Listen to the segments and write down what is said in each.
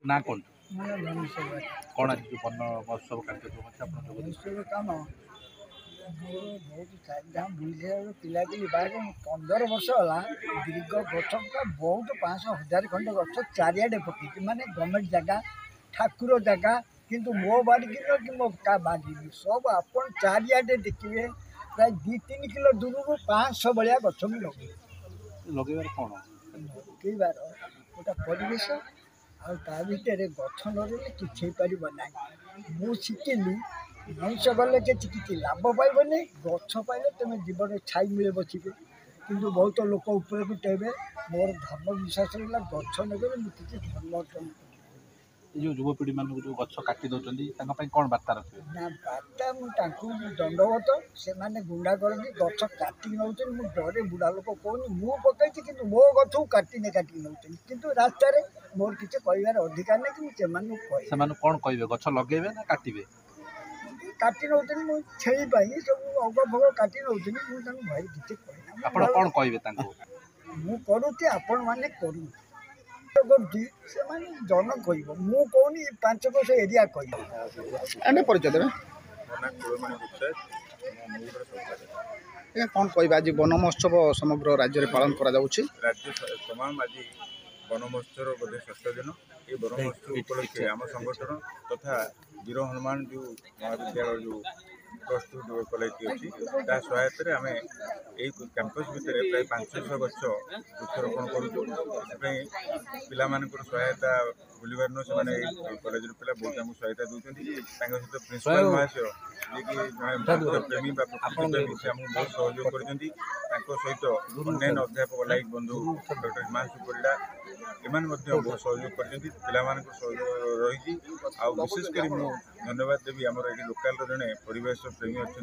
ना कौन ମାନେ ଧନେଶ୍ୱର कौन आज जो वन महोत्सव कार्यक्रम अच्छे आप ଧନେଶ୍ୱର କାମ ମୋର ବହୁତ ଚାରିଧାମ ବୁଲିବାକୁ ପିଲାପିଲି ବାହାରେ 15 ବର୍ଷ ହେଲା ଦୀର୍ଘ ଗଛ ପୁରା ବହୁତ 500,000 ଖଣ୍ଡେ ଗଛ ଚାରିଆଡ଼େ ପକେଇଛି ମାନେ ଗଭର୍ଣ୍ଣମେଣ୍ଟ ଜାଗା ଠାକୁର ଜାଗା କିନ୍ତୁ ମୋ ବାଡ଼ିକି କି ମୋ କା ବାଡ଼ିକି ସବୁ ଆପଣ ଚାରିଆଡ଼େ ଦେଖିବେ ପ୍ରାୟ 2-3 କିଲୋ ଦୂରରୁ 500 ଭଳିଆ ଗଛ ବି लगेबार कौन ଲଗେଇବାର ଗୋଟେ ପରିବେଶ ଆଉ ତା ଭିତରେ ଗଛ ନ ରହିଲେ କିଛି ହେଇପାରିବ ନାହିଁ। ମୁଁ ଶିଖିଲି ମଣିଷ ଗଲେ କିଛି ଲାଭ ପାଇବନି, ଗଛ ପାଇଲେ ତୁମେ ଜୀବନରେ ଛାଇ ମିଳେ ବସିବେ। କିନ୍ତୁ ବହୁତ ଲୋକ ଉପରକୁ ଟେବେ ମୋର ଧର୍ମ ବିଶ୍ୱାସ ହେଲା ଗଛ ନେବେ ମୁଁ କିଛି ଧର୍ମ जो युवपीढ़ी मान जो गछ काटी दौरान कौन बार्ता रखिए ନା ବାର୍ତ୍ତା ମୁଁ ତାଙ୍କୁ ଦଣ୍ଡବତ ସେମାନେ ଗୁଣ୍ଡା କରନ୍ତି ଗଛ କାଟିକି ନେଉଛନ୍ତି। ମୁଁ ଡରେ ବୁଢ଼ା ଲୋକ କହୁନି ମୁଁ ପକେଇଛି କିନ୍ତୁ ମୋ ଗଛକୁ କାଟିକି ନେଉଛନ୍ତି କିନ୍ତୁ ରାସ୍ତାରେ ମୋର କିଛି କହିବାର ଅଧିକାର ନାହିଁ କି ମୁଁ ସେମାନଙ୍କୁ କହେ कौन कहे गछ लगे ना काटे କାଟି ନେଉଛନ୍ତି। ମୁଁ ଛେଳି ପାଇଁ ସବୁ ଅଗ ଭୋଗ କାଟି ନେଉଛନ୍ତି ମୁଁ ତାଙ୍କୁ ଭାଇ କିଛି କହିନା ଆପଣ କଣ କହିବେ ତାଙ୍କୁ ମୁଁ କରୁଛି ଆପଣମାନେ କରୁଛି କରୁଛି ସେମାନେ ଜନ କହିବ ମୁଁ କହୁନି 5 ବର୍ଷ ଏରିଆ କହିବ ପରିଚୟ ଦେବେ कौन कह आज वन महोत्सव समग्र राज्य में पालन करा जाउछि राज्य तमाम आज वन महोत्सव बोधे 6 दिन ये वन महोत्सव उपलक्षे आम संगठन तथा वीर हनुमान जो महाविद्यालय जो ट्रस्ट जो कलेज अच्छी सहायता आम यही कैंपस भितर प्राय 500 गछ वृक्षरोपण कर सहायता बुलबार न से कलेज पिला बहुत आमको सहायता दूसरी सहित प्रिंसिपाल महाशय जी कि प्रेमी प्रेमी से आमको बहुत सहयोग कर सहित अन्य अध्यापक लाइक बंधु डॉक्टर हिमांशु परिड़ा एम बहुत सहयोग कर सहयोग रही विशेषकर मुझे धन्यवाद देवी आम ये लोकाल जड़े परिवेश प्रेमी अच्छा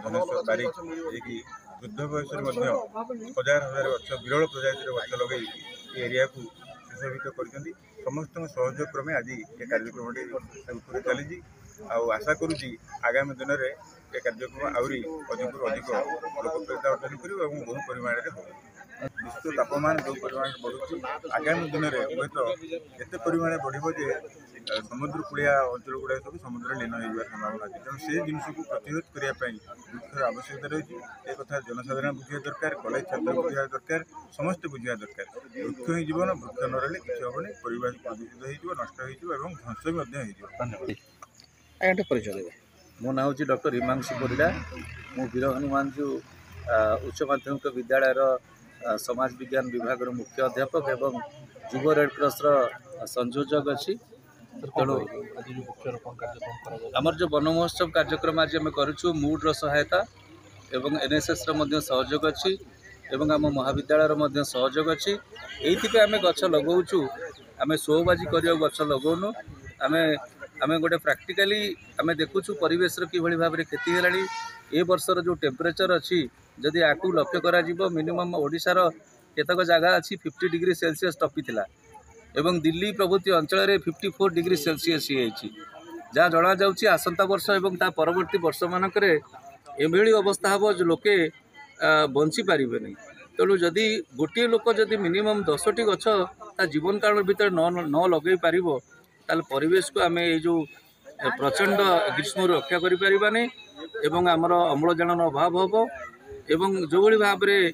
धनेश्वर बारिक जी वृद्ध बयस हजार हजार गछ विरल प्रजातिर गछ लगे एरिया को सुशोभित कर समस्त सहयोग क्रमे आज ये कार्यक्रम चली आशा करुँची आगामी दिन में ये कार्यक्रम आहरी अधिक अधिक लोकप्रियता अर्जन कर बहु परिमाण में हो विश्व तापमान जो परिमाण बढ़ुच्छी आगामी दिन में हूँ तो एत परिमाण बढ़े समुद्र कूलिया अंचल गुड़ा सब समुद्र लीन हो संभावना अच्छी तेणु से जिनस को प्रतिरोध करने वृक्षर आवश्यकता रही एक कथा जनसाधारण बुझा दरकार कलेज छात्र बुझा दरकार समस्ते बुझा दरकार वृक्ष ही जीवन वृक्ष न रही किसी हेनी परिवेश प्रदूषित हो नष्ट हो ध्वंस भी धन्यवाद परिचय देवे मो ना हूँ डॉक्टर हिमांशु परिड़ा मु वीर हनुमान जो उच्च माध्यमिक विद्यालय समाज विज्ञान विभाग मुख्य अध्यापक एवं युव रेड क्रॉस संयोजक अच्छी तेणु आमर जो वन महोत्सव कार्यक्रम आज आम करूँ मूड्र सहायता एवं एनएसएस सहयोग अच्छी एवं आम महाविद्यालय सहयोग अच्छी ये आम गछ लगाऊँ आम शोबाजी कर गछ लगाऊनु आम आम गोटे प्राक्टिकाली आम देखुँ परिवेश कि भाव में क्षति है ये वर्षर जो टेम्परेचर अच्छी जदि आपको लक्ष्य करा मिनिमम ओडिशार केतक जगह अच्छी 50 डिग्री सेल्सियस टपी थिला एवं दिल्ली प्रभृति अंचल 54 डिग्री सेल्सियस जहाँ जना जाऊँगी आसंता वर्ष एवं ता परवर्ती वर्ष मानक एभली अवस्था हम जो लोके बंची पारे नहीं तेणु जदि गोटे लोक जदि मिनिमम 10टी गछ ता जीवन काल भीतर न लगे पार ताल परिवेश को आम ये जो प्रचंड ग्रीष्म रक्षा करें एवं आमर अम्लजान अभाव हम एवं जो भाव में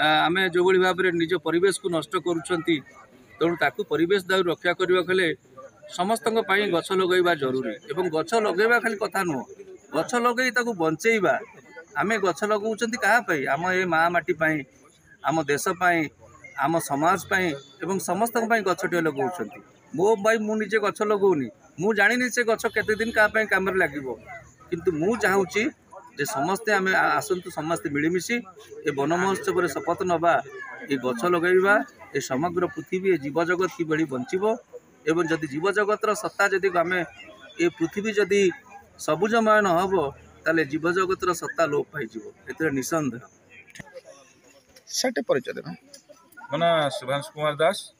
आम जो भाव में निज परिवेश को नष्ट करुँच तेणु ताकू परिवेश दायु रक्षा करने समस्त गछ लगेवा जरूरी एवं गछ लगेवा खाली कथा नुह गछ लगे ताकू बंचेवा आम गछ लगाऊँ क्या आम ये माँ माटी आम देश आम समाज एवं समस्त गछटे लगाऊँ मो भाई मुझे गछ लगौनी मु जानी से गछ केते दिन क्या काम लगे किंतु मु चाहूँगी जे समस्ते आम आसतु समस्ते मिलमिशि ए वन महोत्सव शपथ नवा ये गछ लगेवा ये समग्र पृथ्वी ये जीवजगत कि बंचब एवं जदि जीवजगतर सत्ता जदि आम ये पृथ्वी जदि सबुजमय न हम ताले जीवजगतर सत्ता लोप पाई निसंदेह सेटे परिचय देवे मो ना शुभांश कुमार दास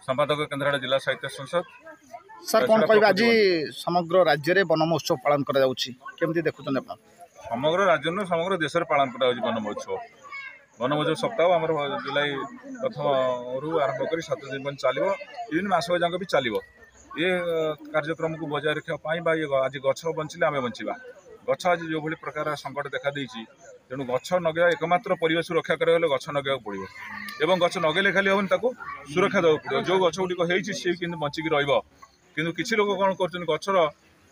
संपादक केन्द्रापड़ा जिला साहित्य संसद सर कौन कह आज समग्र राज्य में वन महोत्सव पालन करा केमती देखुं आप समग्र राज्य समग्र देश में पालन करा वन महोत्सव वनमोजो सप्ताह आम जुलाई 1 आरंभ कर 7 दिन पर्यटन चलो इवन मास जाक भी चलो ये कार्यक्रम को बजाय रखापी आज गछ बंचिले आम बचा गछ आज जो भाई प्रकार संकट देखा तेणु गछ नगे एकमात्र परिवेश रक्षा कराइले गछ नगे पड़ो एवं गछ नगेले खाली हम सुरक्षा देवाक पड़ो जो गछ गुड़िक सी कि बचिक रु किसी लोक कौन कर गचर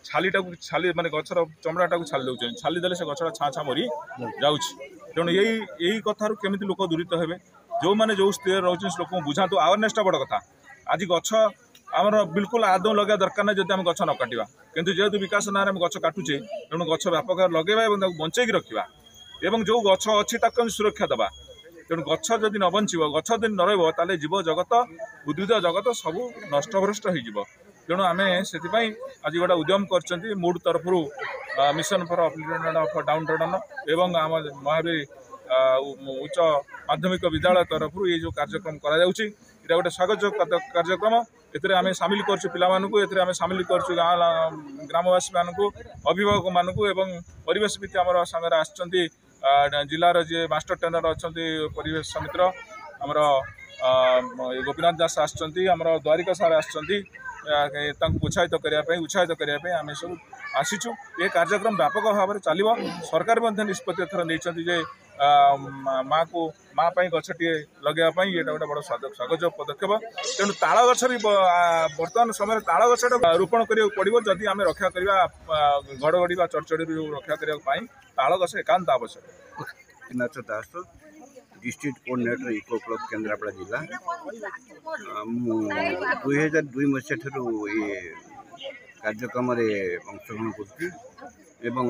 छालीटा छाली माने गचर चमड़ाटा को छाली दौरान छाली देले से गचर छाँ छाँ मरी जाऊँच तेणु यही कथार केमी लोक दूरित हेबे जो मैंने जो स्थिर रोच लोक बुझातु आवेरनेसटा बड़ कथा आज गछ आमर बिल्कुल आदौ लगे दरकार ना जब आम गछ न काटा किंतु जेहेतु विकास ना गछ काटुचे तेणु गछ व्यापक लगेगा और बंचेक रखा एवं जो गछ अच्छी सुरक्षा देवा तेणु गछ जदि न बंचब गछ जदि न रही जीव जगत उद्भिद जगत सब नष्टभ्रष्ट हो तेणु आम से आज गोटे उद्यम कर मूड तरफ mission for upliftment of down town एवं आम महावीर उच्च माध्यमिक विद्यालय तरफ ये जो कार्यक्रम करा गोटे स्वागत कार्यक्रम एम सामिल कर पिला सामिल कर ग्रामवासी मानक अभिभावक मानक एवं परिवेशविद आम सागर आसछन्ति जिलार जी मास्टर ट्रेनर अच्छा परिवेश समितिर आमर गोपीनाथ दास आसछन्ति आमर द्वारिका सार आसछन्ति उत्साहित करने आम सब आसीचु ये कार्यक्रम व्यापक भाव में चलो सरकार निष्पत्ति एथर नहीं माँ गछटे लगे ये गोटे बड़ स्वागत पदक्षेप तेणु ताल गछ भी बर्तमान समय ताल गछटा रोपण करा पड़ो जदि आम रक्षा करवा घड़घड़ी चढ़चढ़ी रक्षा करने ताल गछ एकांत आवश्यक। Nath Das district coordinator eco club Kendrapara जिला 2002 मसीहा ये कार्यक्रम अंशग्रहण कर